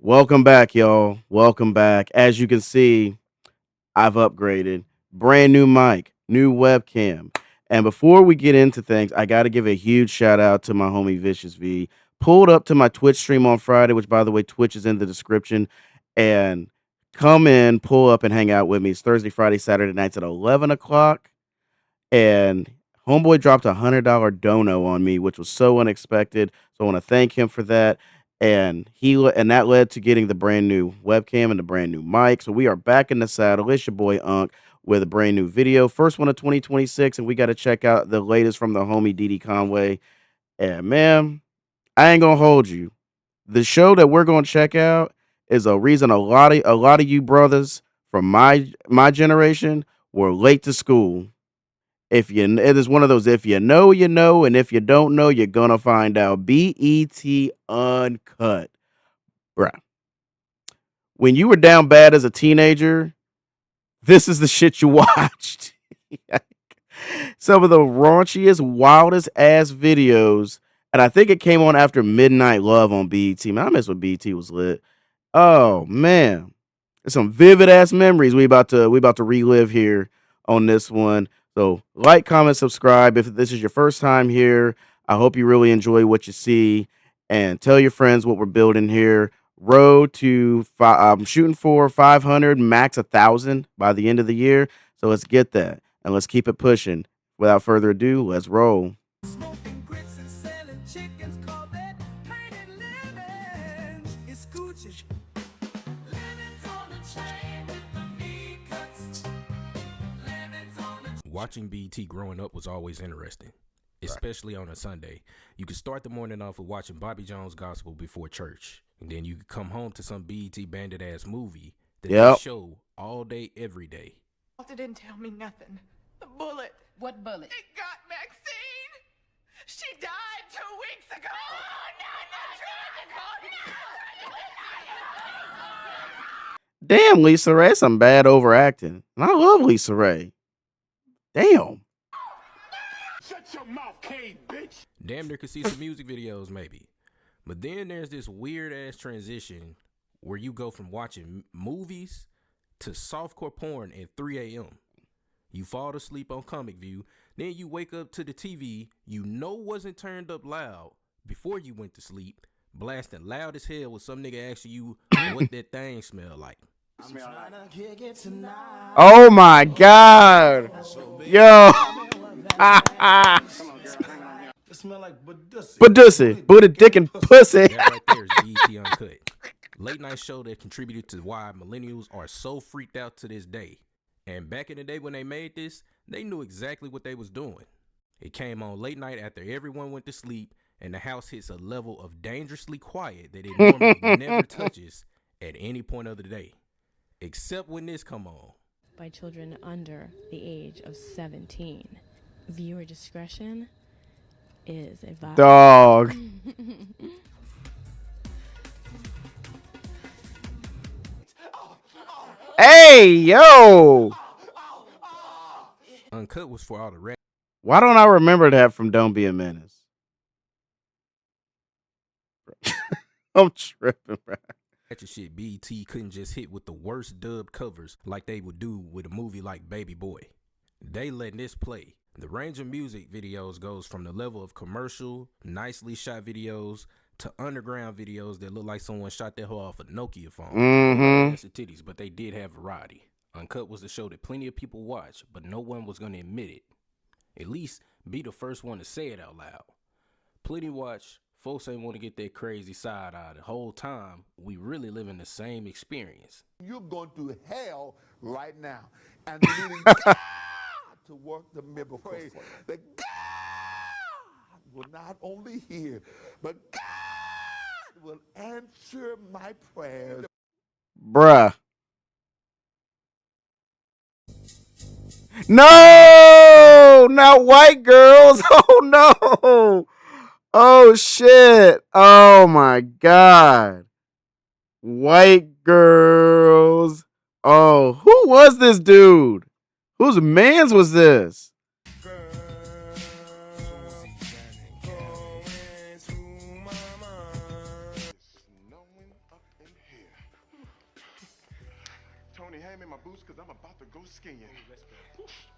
Welcome back, y'all. Welcome back. As you can see, I've upgraded. Brand new mic, new webcam. And before we get into things, I got to give a huge shout out to my homie Vicious V. Pulled up to my Twitch stream on Friday, which, by the way, Twitch is in the description. And come in, pull up, and hang out with me. It's Thursday, Friday, Saturday nights at 11 o'clock. And homeboy dropped $100 dono on me, which was so unexpected. So I want to thank him for that. And that led to getting the brand new webcam and the brand new mic. So we are back in the saddle. It's your boy Unc with a brand new video, first one of 2026, and we got to check out the latest from the homie Didi Conway. And man, I ain't gonna hold you. The show that we're gonna check out is a reason a lot of you brothers from my generation were late to school. It is one of those, if you know, you know, and if you don't know, you're gonna find out. BET Uncut. Bruh. When you were down bad as a teenager, this is the shit you watched. Some of the raunchiest, wildest ass videos. And I think it came on after Midnight Love on BET. Man, I miss when BET was lit. Oh man. There's some vivid ass memories we about to relive here on this one. So like, comment, subscribe. If this is your first time here, I hope you really enjoy what you see, and tell your friends what we're building here. Road to I'm shooting for 500, max 1,000 by the end of the year. So let's get that and let's keep it pushing. Without further ado, let's roll. Smoking grits and selling chickens, call that painted living. It's Gucci. Living's on the chain with the knee cuts. Living's on the Watching BET growing up was always interesting, especially on a Sunday. You could start the morning off with watching Bobby Jones Gospel before church, and then you could come home to some BET bandit ass movie that Yep. they show all day, every day. Walter didn't tell me nothing. The bullet. What bullet? It got Maxine. She died 2 weeks ago. Damn, Lisa Ray, some bad overacting. And I love Lisa Ray. Damn. Shut your mouth, Cade, bitch. Damn near could see some music videos maybe. But then there's this weird ass transition where you go from watching movies to softcore porn at 3 a.m. You fall asleep on Comic View, then you wake up to the TV you know wasn't turned up loud before you went to sleep, blasting loud as hell with some nigga asking you what that thing smell like. Oh my God. Yo. It smell like Badussy. Badussy. Buddha dick and pussy. That right there is BET Uncut. Late night show that contributed to why millennials are so freaked out to this day. And back in the day when they made this, they knew exactly what they was doing. It came on late night after everyone went to sleep, and the house hits a level of dangerously quiet that it normally never touches at any point of the day. Except when this come on. By children under the age of 17. Viewer discretion is advised. Dog. Hey, yo. Uncut was for all the rap. Why don't I remember that from Don't Be a Menace? I'm tripping, bro. Ratchet shit BET couldn't just hit with the worst dubbed covers like they would do with a movie like Baby Boy. They letting this play. The range of music videos goes from the level of commercial, nicely shot videos to underground videos that look like someone shot their hoe off a Nokia phone. That's the titties, but they did have variety. Uncut was the show that plenty of people watch, but no one was going to admit it. At least be the first one to say it out loud. Plenty watch. Folks ain't want to get that crazy side eye the whole time. We really live in the same experience. You're going through hell right now. And needing God to work the miracle for you. That God will not only hear, but God will answer my prayers. Bruh. No, not white girls. Oh no. Oh shit. Oh my God. White girls. Oh, who was this dude? Whose mans was this? Tony, hand me my boots because I'm about to go skiing.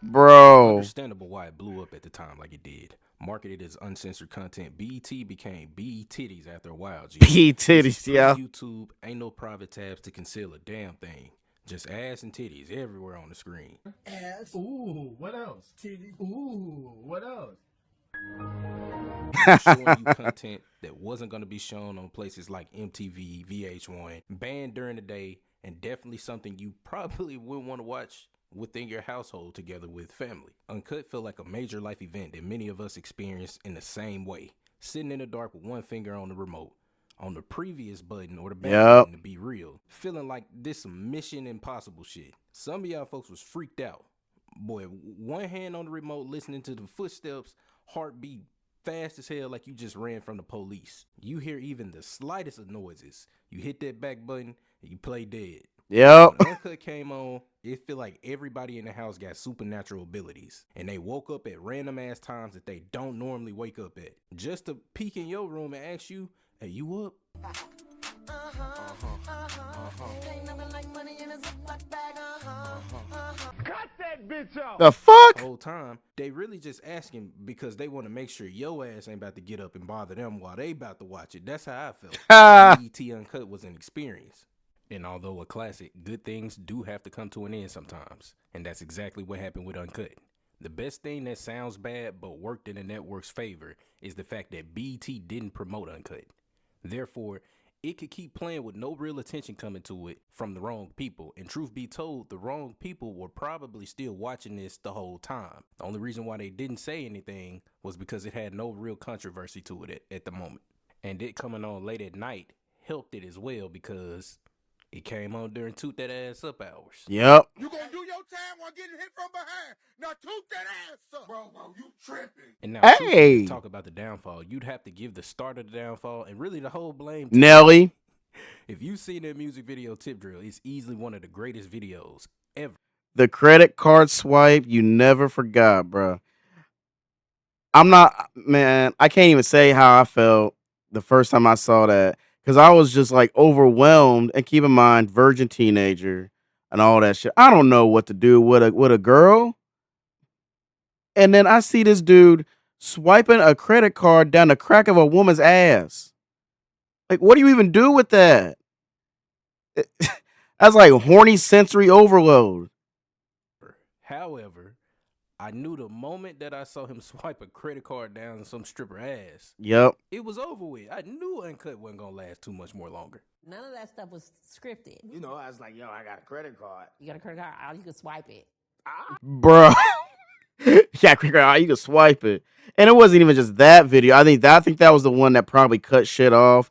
Bro. Understandable why it blew up at the time like it did. Marketed as uncensored content, BET became BE Titties after a while. G. P This titties, is yeah. YouTube, ain't no private tabs to conceal a damn thing. Just ass and titties everywhere on the screen. Ass. Ooh, what else? Titties. Ooh, what else? Showing you content that wasn't going to be shown on places like MTV, VH1, banned during the day, and definitely something you probably wouldn't want to watch within your household together with family. Uncut felt like a major life event that many of us experienced in the same way. Sitting in the dark with one finger on the remote, on the previous button or the back button to be real. Feeling like this some Mission Impossible shit. Some of y'all folks was freaked out. Boy, one hand on the remote listening to the footsteps, heartbeat fast as hell like you just ran from the police. You hear even the slightest of noises. You hit that back button and you play dead. Yep. When Uncut came on, it feel like everybody in the house got supernatural abilities. And they woke up at random ass times that they don't normally wake up at. Just to peek in your room and ask you, hey, you up? Cut that bitch off. The fuck? Whole time, they really just asking because they want to make sure your ass ain't about to get up and bother them while they about to watch it. That's how I felt. BET Uncut was an experience. And although a classic, good things do have to come to an end sometimes. And that's exactly what happened with Uncut. The best thing that sounds bad but worked in the network's favor is the fact that BET didn't promote Uncut. Therefore, it could keep playing with no real attention coming to it from the wrong people. And truth be told, the wrong people were probably still watching this the whole time. The only reason why they didn't say anything was because it had no real controversy to it at the moment. And it coming on late at night helped it as well because it came on during toot that ass up hours. Yep. You gonna do your time while getting hit from behind. Now toot that ass up. Bro, you tripping. And now, Hey. to talk about the downfall, you'd have to give the start of the downfall and really the whole blame to Nelly. If you've seen that music video Tip Drill, it's easily one of the greatest videos ever. The credit card swipe you never forgot, bro. I'm not, man, I can't even say how I felt the first time I saw that because I was just like overwhelmed. And keep in mind, virgin teenager and all that shit. I don't know what to do with a girl. And then I see this dude swiping a credit card down the crack of a woman's ass. Like, what do you even do with that? That's like horny sensory overload. However, I knew the moment that I saw him swipe a credit card down some stripper ass, Yep. it was over with. I knew Uncut wasn't gonna last too much more longer. None of that stuff was scripted. You know, I was like, yo, I got a credit card. You got a credit card, you can swipe it. Bro. Yeah, quicker. You can swipe it. And it wasn't even just that video. I think that was the one that probably cut shit off.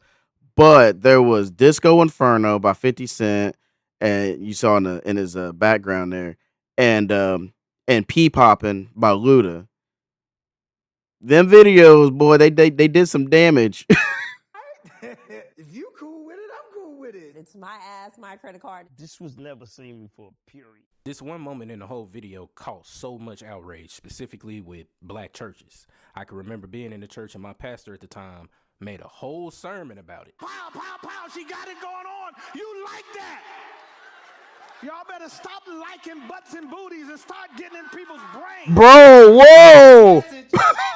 But there was Disco Inferno by 50 Cent, and you saw in his background there, and P Poppin' by Luda. Them videos, boy, they did some damage. If you cool with it, I'm cool with it. It's my ass, my credit card. This was never seen before, period. This one moment in the whole video caused so much outrage, specifically with black churches. I can remember being in the church and my pastor at the time made a whole sermon about it. Pow, pow, pow, she got it going on. You like that? Y'all better stop liking butts and booties and start getting in people's brains. Bro, whoa!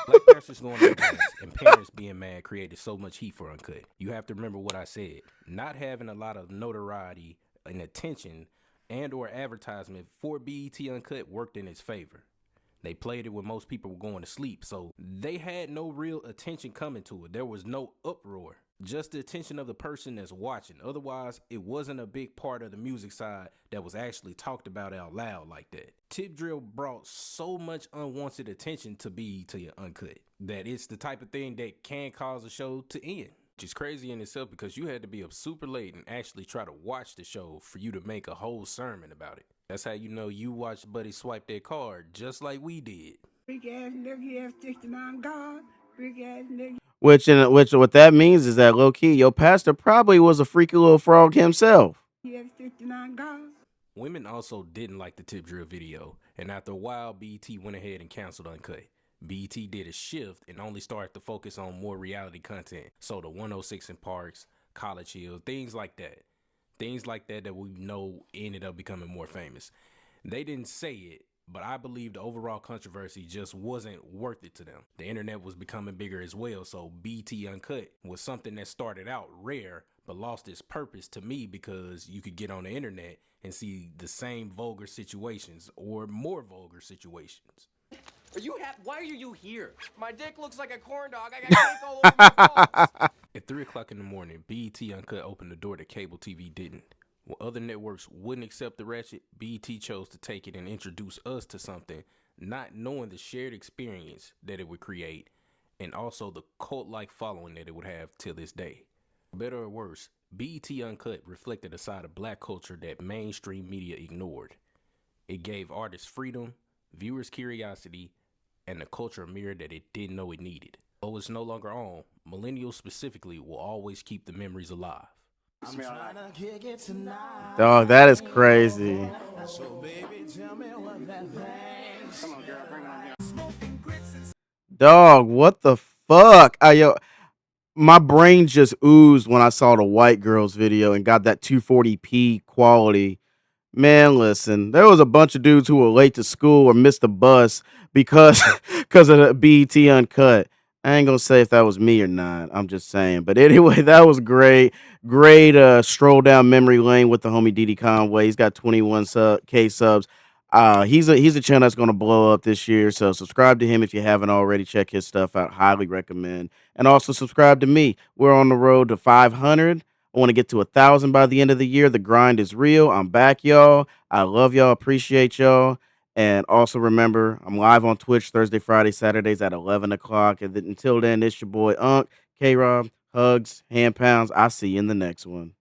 Black pastors going on class and parents being mad created so much heat for Uncut. You have to remember what I said. Not having a lot of notoriety and attention and or advertisement for BET Uncut worked in its favor. They played it when most people were going to sleep, so they had no real attention coming to it. There was no uproar, just the attention of the person that's watching. Otherwise, it wasn't a big part of the music side that was actually talked about out loud like that. Tip Drill brought so much unwanted attention to BET Uncut that it's the type of thing that can cause a show to end. Which is crazy in itself because you had to be up super late and actually try to watch the show for you to make a whole sermon about it. That's how you know you watched Buddy swipe that card just like we did. Big ass nigga, he has 69 God. Big ass nigga. Which what that means is that low key, your pastor probably was a freaky little frog himself. He has 69 God. Women also didn't like the Tip Drill video, and after a while, BET went ahead and canceled Uncut. BET did a shift and only started to focus on more reality content. So the 106 in Parks, College Hill, things like that. Things like that we know ended up becoming more famous. They didn't say it, but I believe the overall controversy just wasn't worth it to them. The internet was becoming bigger as well, so BET Uncut was something that started out rare but lost its purpose to me because you could get on the internet and see the same vulgar situations or more vulgar situations. Why are you here? My dick looks like a corn dog. I got cake all over my balls. At 3 o'clock in the morning, BET Uncut opened the door that cable TV didn't. While other networks wouldn't accept the ratchet, BET chose to take it and introduce us to something, not knowing the shared experience that it would create and also the cult-like following that it would have till this day. Better or worse, BET Uncut reflected a side of black culture that mainstream media ignored. It gave artists freedom, viewers curiosity, and the culture a mirror that it didn't know it needed. Though it's no longer on, millennials specifically will always keep the memories alive. Dog, that is crazy. Dog, what the fuck? My brain just oozed when I saw the white girls video and got that 240p quality. Man, listen, there was a bunch of dudes who were late to school or missed the bus because because of the BET Uncut. I ain't gonna say if that was me or not. I'm just saying. But anyway, that was great. Great stroll down memory lane with the homie Diddy Conway. He's got 21K subs. He's a channel that's gonna blow up this year. So subscribe to him if you haven't already. Check his stuff out. Highly recommend. And also subscribe to me. We're on the road to 500. I want to get to 1,000 by the end of the year. The grind is real. I'm back, y'all. I love y'all. Appreciate y'all. And also remember, I'm live on Twitch Thursday, Friday, Saturdays at 11 o'clock. And until then, it's your boy Unc, K-Rob, hugs, hand pounds. I'll see you in the next one.